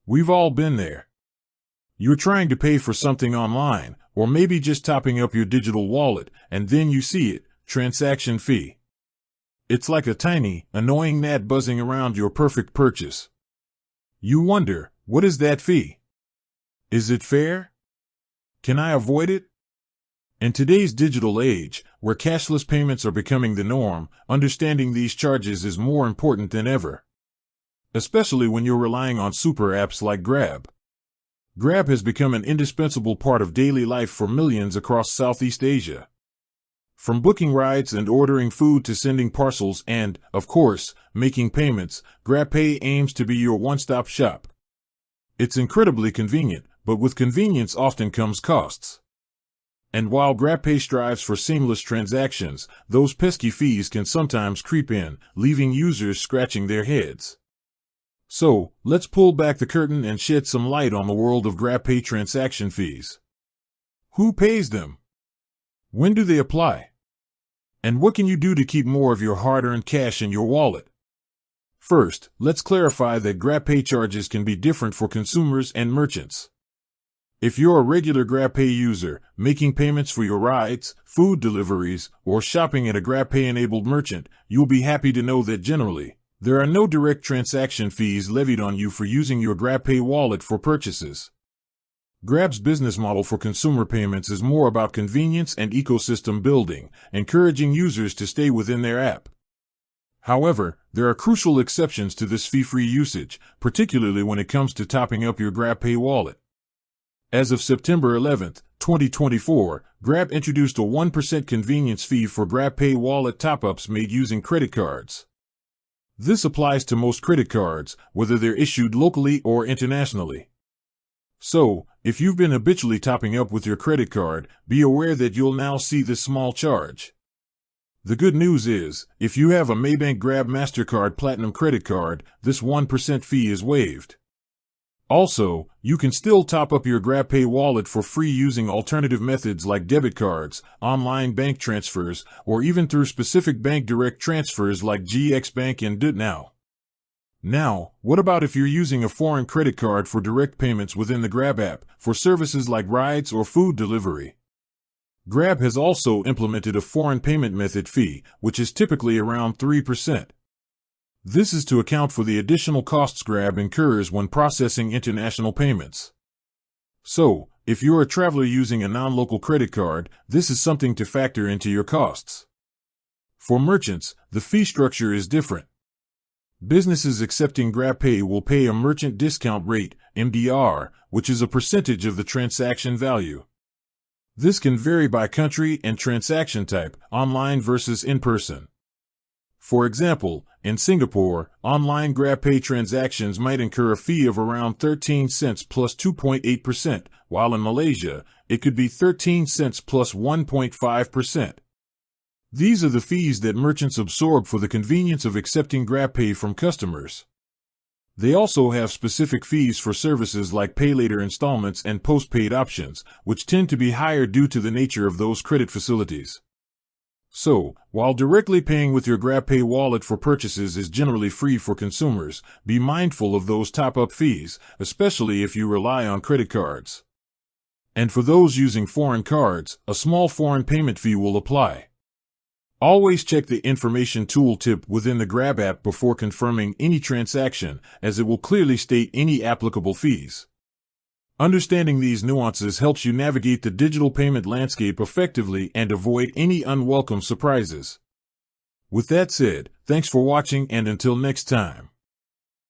We've all been there. You're trying to pay for something online, or maybe just topping up your digital wallet, and then you see it, transaction fee. It's like a tiny, annoying gnat buzzing around your perfect purchase. You wonder, what is that fee? Is it fair? Can I avoid it? In today's digital age, where cashless payments are becoming the norm, understanding these charges is more important than ever. Especially when you're relying on super apps like Grab. Grab has become an indispensable part of daily life for millions across Southeast Asia. From booking rides and ordering food to sending parcels and, of course, making payments, GrabPay aims to be your one-stop shop. It's incredibly convenient, but with convenience often comes costs. And while GrabPay strives for seamless transactions, those pesky fees can sometimes creep in, leaving users scratching their heads. So, let's pull back the curtain and shed some light on the world of GrabPay transaction fees. Who pays them? When do they apply? And what can you do to keep more of your hard-earned cash in your wallet? First, let's clarify that GrabPay charges can be different for consumers and merchants. If you're a regular GrabPay user, making payments for your rides, food deliveries, or shopping at a GrabPay-enabled merchant, you'll be happy to know that generally, there are no direct transaction fees levied on you for using your GrabPay wallet for purchases. Grab's business model for consumer payments is more about convenience and ecosystem building, encouraging users to stay within their app. However, there are crucial exceptions to this fee-free usage, particularly when it comes to topping up your GrabPay wallet. As of September 11, 2024, Grab introduced a 1% convenience fee for GrabPay wallet top-ups made using credit cards. This applies to most credit cards, whether they're issued locally or internationally. So, if you've been habitually topping up with your credit card, be aware that you'll now see this small charge. The good news is, if you have a Maybank Grab MasterCard Platinum credit card, this 1% fee is waived. Also, you can still top up your GrabPay wallet for free using alternative methods like debit cards, online bank transfers, or even through specific bank direct transfers like GX Bank and DoNow. Now, what about if you're using a foreign credit card for direct payments within the Grab app, for services like rides or food delivery? Grab has also implemented a foreign payment method fee, which is typically around 3%. This is to account for the additional costs Grab incurs when processing international payments. So, if you're a traveler using a non-local credit card, this is something to factor into your costs. For merchants, the fee structure is different. Businesses accepting GrabPay will pay a merchant discount rate, MDR, which is a percentage of the transaction value. This can vary by country and transaction type, online versus in-person. For example, in Singapore, online GrabPay transactions might incur a fee of around 13 cents plus 2.8%, while in Malaysia, it could be 13 cents plus 1.5%. These are the fees that merchants absorb for the convenience of accepting GrabPay from customers. They also have specific fees for services like pay later installments and postpaid options, which tend to be higher due to the nature of those credit facilities. So, while directly paying with your GrabPay wallet for purchases is generally free for consumers, be mindful of those top-up fees, especially if you rely on credit cards. And for those using foreign cards, a small foreign payment fee will apply. Always check the information tooltip within the Grab app before confirming any transaction, as it will clearly state any applicable fees. Understanding these nuances helps you navigate the digital payment landscape effectively and avoid any unwelcome surprises. With that said, thanks for watching and until next time.